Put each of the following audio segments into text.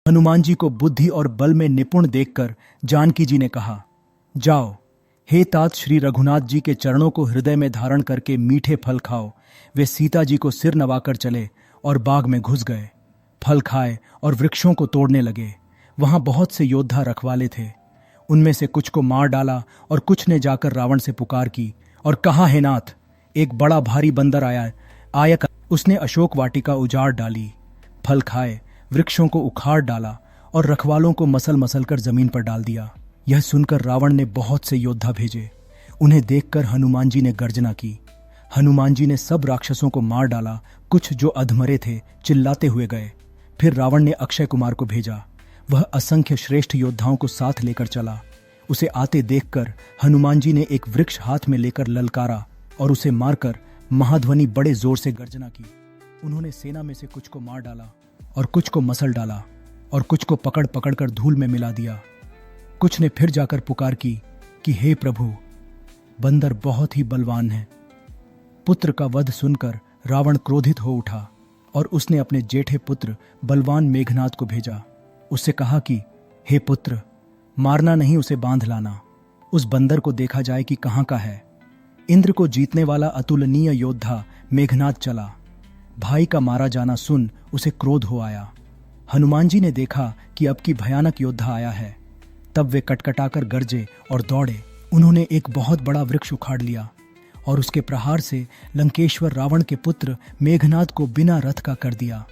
हनुमान जी को बुद्धि और बल में निपुण देखकर जानकी जी ने कहा, जाओ, हे तात श्री रघुनाथ जी के चरणों को हृदय में धारण करके मीठे फल खाओ। वे सीता जी को सिर नवाकर चले और बाग में घुस गए। फल खाए और वृक्षों को तोड़ने लगे। वहां बहुत से योद्धा रखवाले थे। उनमें से कुछ को मार डाला और कुछ ने जाकर रावण से पुकार की और कहा, हे नाथ, एक बड़ा भारी बंदर आया। उसने अशोक वाटिका उजाड़ डाली, फल खाए, वृक्षों को उखाड़ डाला और रखवालों को मसल मसल कर जमीन पर डाल दिया। यह सुनकर रावण ने बहुत से योद्धा भेजे। उन्हें देखकर हनुमान जी ने गर्जना की। हनुमान जी ने सब राक्षसों को मार डाला। कुछ जो अधमरे थे चिल्लाते हुए गए। फिर रावण ने अक्षय कुमार को भेजा। वह असंख्य श्रेष्ठ योद्धाओं को साथ लेकर चला। उसे आते देखकर हनुमान जी ने एक वृक्ष हाथ में लेकर ललकारा और उसे मारकर महाध्वनि बड़े जोर से गर्जना की। उन्होंने सेना में से कुछ को मार डाला और कुछ को मसल डाला और कुछ को पकड़ पकड़ कर धूल में मिला दिया। कुछ ने फिर जाकर पुकार की कि हे प्रभु, बंदर बहुत ही बलवान है। पुत्र का वध सुनकर रावण क्रोधित हो उठा और उसने अपने जेठे पुत्र बलवान मेघनाद को भेजा। उससे कहा कि हे पुत्र, मारना नहीं, उसे बांध लाना। उस बंदर को देखा जाए कि कहाँ का है। इंद्र को जीतने वाला अतुलनीय योद्धा मेघनाद चला। भाई का मारा जाना सुन उसे क्रोध हो आया। हनुमान जी ने देखा कि अब की भयानक योद्धा आया है। तब वे कटकटाकर गरजे और दौड़े। उन्होंने एक बहुत बड़ा वृक्ष उखाड़ लिया और उसके प्रहार से लंकेश्वर रावण के पुत्र मेघनाद को बिना रथ का कर दिया।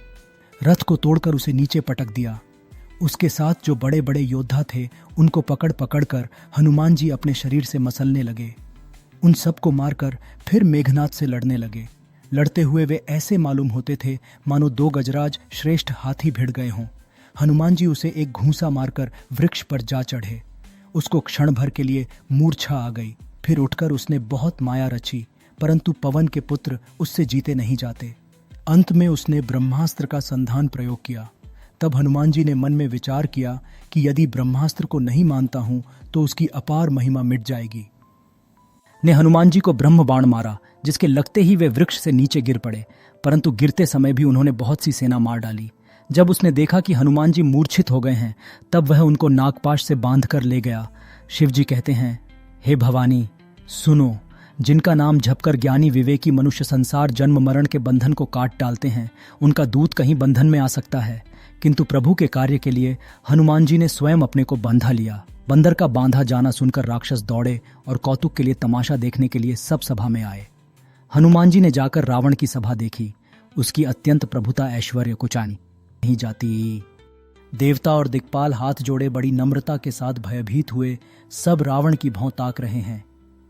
रथ को तोड़कर उसे नीचे पटक दिया। उसके साथ जो बड़े बड़े योद्धा थे उनको पकड़ पकड़ कर हनुमान जी अपने शरीर से मसलने लगे। उन सबको मारकर फिर मेघनाद से लड़ने लगे। लड़ते हुए वे ऐसे मालूम होते थे मानो दो गजराज श्रेष्ठ हाथी भिड़ गए हों। हनुमान जी उसे एक घूंसा मारकर वृक्ष पर जा चढ़े। उसको क्षण भर के लिए मूर्छा आ गई। फिर उठकर उसने बहुत माया रची, परंतु पवन के पुत्र उससे जीते नहीं जाते। अंत में उसने ब्रह्मास्त्र का संधान प्रयोग किया। तब हनुमान जी ने मन में विचार किया कि यदि ब्रह्मास्त्र को नहीं मानता हूं तो उसकी अपार महिमा मिट जाएगी। ने हनुमान जी को ब्रह्म बाण मारा, जिसके लगते ही वे वृक्ष से नीचे गिर पड़े, परंतु गिरते समय भी उन्होंने बहुत सी सेना मार डाली। जब उसने देखा कि हनुमान जी मूर्छित हो गए हैं, तब वह उनको नागपाश से बांधकर ले गया। शिव जी कहते हैं, हे भवानी, सुनो, जिनका नाम जपकर ज्ञानी विवेकी मनुष्य संसार जन्म मरण के बंधन को काट डालते हैं, उनका दूत कहीं बंधन में आ सकता है, किंतु प्रभु के कार्य के लिए हनुमान जी ने स्वयं अपने को बांधा लिया। बंदर का बांधा जाना सुनकर राक्षस दौड़े और कौतुक के लिए तमाशा देखने के लिए सब सभा में आए। हनुमान जी ने जाकर रावण की सभा देखी। उसकी अत्यंत प्रभुता ऐश्वर्य को जानी नहीं जाती। देवता और दिक्पाल हाथ जोड़े बड़ी नम्रता के साथ भयभीत हुए सब रावण की भौं ताक रहे हैं।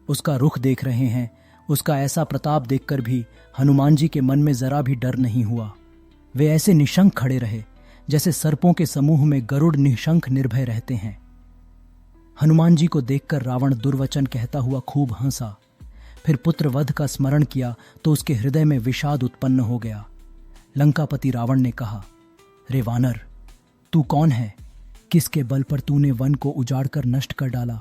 उसका रुख देख रहे हैं। उसका ऐसा प्रताप देखकर भी हनुमान जी के मन में जरा भी डर नहीं हुआ। वे ऐसे निशंक खड़े रहे जैसे सर्पों के समूह में गरुड़ निशंक निर्भय रहते हैं। हनुमान जी को देखकर रावण दुर्वचन कहता हुआ खूब हंसा। फिर पुत्र वध का स्मरण किया तो उसके हृदय में विषाद उत्पन्न हो गया। लंकापति रावण ने कहा, रे वानर, तू कौन है? किसके बल पर तूने वन को उजाड़ कर नष्ट कर डाला?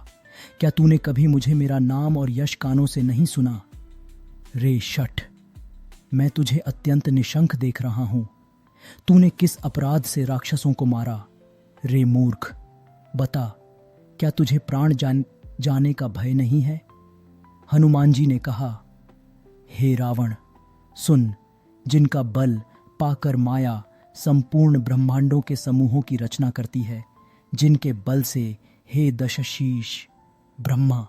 क्या तूने कभी मुझे मेरा नाम और यश कानों से नहीं सुना? रे शठ, मैं तुझे अत्यंत निशंक देख रहा हूं। तूने किस अपराध से राक्षसों को मारा? रे मूर्ख, बता, क्या तुझे प्राण जाने का भय नहीं है? हनुमान जी ने कहा, हे रावण, सुन, जिनका बल पाकर माया संपूर्ण ब्रह्मांडों के समूहों की रचना करती है, जिनके बल से हे दशशीष ब्रह्मा,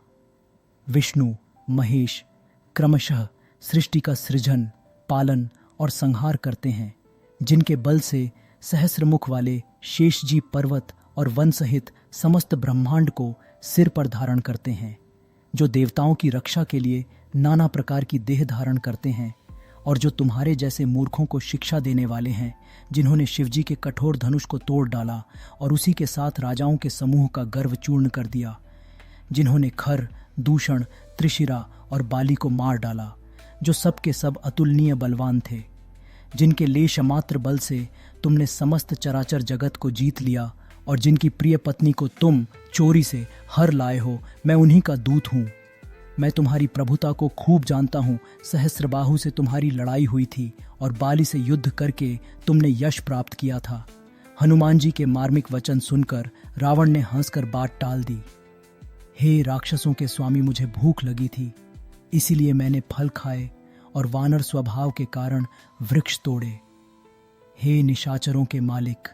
विष्णु, महेश क्रमशः सृष्टि का सृजन, पालन और संहार करते हैं, जिनके बल से सहस्रमुख वाले शेषजी पर्वत और वन सहित समस्त ब्रह्मांड को सिर पर धारण करते हैं, जो देवताओं की रक्षा के लिए नाना प्रकार की देह धारण करते हैं, और जो तुम्हारे जैसे मूर्खों को शिक्षा देने वाले हैं, जिन्होंने शिवजी के कठोर धनुष को तोड़ डाला और उसी के साथ राजाओं के समूह का गर्व चूर्ण कर दिया, जिन्होंने खर, दूषण, त्रिशिरा और बाली को मार डाला, जो सब के सब अतुलनीय बलवान थे, जिनके लेश मात्र बल से तुमने समस्त चराचर जगत को जीत लिया और जिनकी प्रिय पत्नी को तुम चोरी से हर लाए हो, मैं उन्हीं का दूत हूँ। मैं तुम्हारी प्रभुता को खूब जानता हूँ। सहस्त्रबाहु से तुम्हारी लड़ाई हुई थी और बाली से युद्ध करके तुमने यश प्राप्त किया था। हनुमान जी के मार्मिक वचन सुनकर रावण ने हंसकर बात टाल दी। हे राक्षसों के स्वामी, मुझे भूख लगी थी, इसीलिए मैंने फल खाए और वानर स्वभाव के कारण वृक्ष तोड़े। हे निशाचरों के मालिक,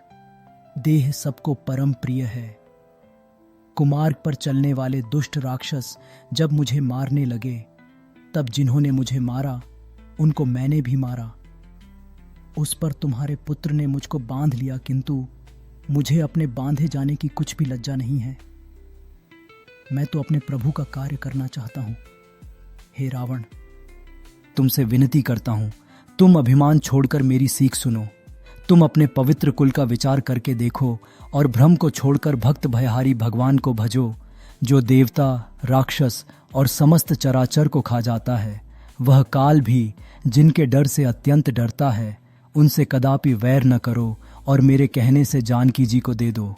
देह सबको परम प्रिय है। कुमार्ग पर चलने वाले दुष्ट राक्षस जब मुझे मारने लगे, तब जिन्होंने मुझे मारा उनको मैंने भी मारा। उस पर तुम्हारे पुत्र ने मुझको बांध लिया, किंतु मुझे अपने बांधे जाने की कुछ भी लज्जा नहीं है। मैं तो अपने प्रभु का कार्य करना चाहता हूं। हे रावण, तुमसे विनती करता हूं, तुम अभिमान छोड़कर मेरी सीख सुनो। तुम अपने पवित्र कुल का विचार करके देखो और भ्रम को छोड़कर भक्त भयहारी भगवान को भजो, जो देवता, राक्षस और समस्त चराचर को खा जाता है। वह काल भी जिनके डर से अत्यंत डरता है, उनसे कदापि वैर न करो और मेरे कहने से जानकी जी को दे दो।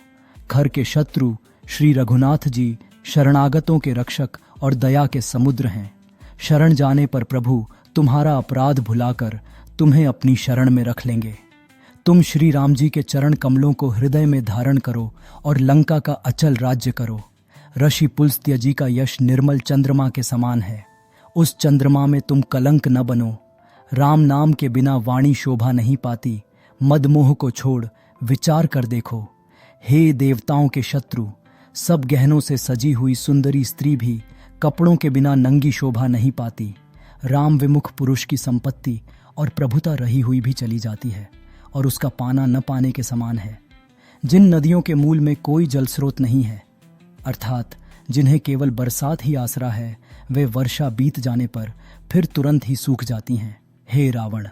खर के शत्रु श्री रघुनाथ जी शरणागतों के रक्षक और दया के समुद्र हैं। शरण जाने पर प्रभु तुम्हारा अपराध भुलाकर तुम्हें अपनी शरण में रख लेंगे। तुम श्री राम जी के चरण कमलों को हृदय में धारण करो और लंका का अचल राज्य करो। ऋषि पुलस्त्य जी का यश निर्मल चंद्रमा के समान है। उस चंद्रमा में तुम कलंक न बनो। राम नाम के बिना वाणी शोभा नहीं पाती। मदमोह को छोड़ विचार कर देखो। हे देवताओं के शत्रु, सब गहनों से सजी हुई सुंदरी स्त्री भी कपड़ों के बिना नंगी शोभा नहीं पाती। राम विमुख पुरुष की संपत्ति और प्रभुता रही हुई भी चली जाती है और उसका पाना न पाने के समान है। जिन नदियों के मूल में कोई जल स्रोत नहीं है, अर्थात जिन्हें केवल बरसात ही आसरा है, वे वर्षा बीत जाने पर फिर तुरंत ही सूख जाती हैं। हे रावण,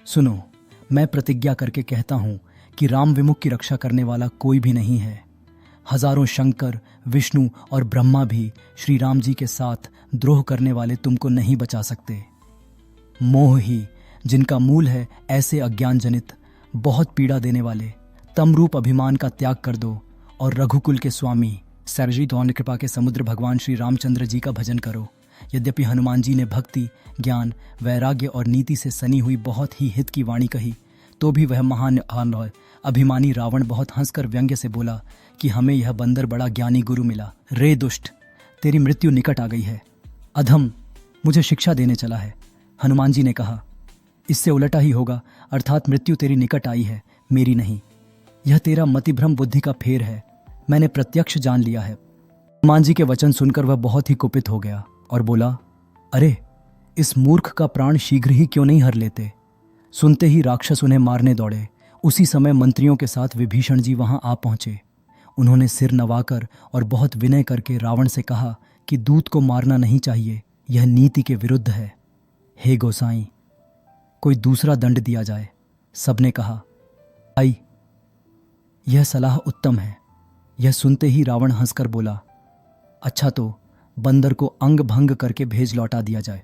सुनो, मैं प्रतिज्ञा करके कहता हूं कि राम विमुख की रक्षा करने वाला कोई भी नहीं है। हजारों शंकर, विष्णु और ब्रह्मा भी श्री राम जी के साथ द्रोह करने वाले तुमको नहीं बचा सकते। मोह ही जिनका मूल है, ऐसे अज्ञान जनित बहुत पीड़ा देने वाले तमरूप अभिमान का त्याग कर दो और रघुकुल के स्वामी सरजी द्वान कृपा के समुद्र भगवान श्री रामचंद्र जी का भजन करो। यद्यपि हनुमान जी ने भक्ति, ज्ञान, वैराग्य और नीति से सनी हुई बहुत ही हित की वाणी कही, तो भी वह महान अभिमानी रावण बहुत हंसकर व्यंग्य से बोला कि हमें यह बंदर बड़ा ज्ञानी गुरु मिला। रे दुष्ट, तेरी मृत्यु निकट आ गई है। अधम, मुझे शिक्षा देने चला है। हनुमान जी ने कहा, इससे उलटा ही होगा, अर्थात मृत्यु तेरी निकट आई है, मेरी नहीं। यह तेरा मतिभ्रम बुद्धि का फेर है, मैंने प्रत्यक्ष जान लिया है। हनुमान जी के वचन सुनकर वह बहुत ही कुपित हो गया और बोला, अरे, इस मूर्ख का प्राण शीघ्र ही क्यों नहीं हर लेते। सुनते ही राक्षस उन्हें मारने दौड़े। उसी समय मंत्रियों के साथ विभीषण जी वहां आ पहुंचे। उन्होंने सिर नवाकर और बहुत विनय करके रावण से कहा कि दूत को मारना नहीं चाहिए, यह नीति के विरुद्ध है। हे गोसाई, कोई दूसरा दंड दिया जाए। सबने कहा, आई, यह सलाह उत्तम है। यह सुनते ही रावण हंसकर बोला, अच्छा तो बंदर को अंग भंग करके भेज लौटा दिया जाए।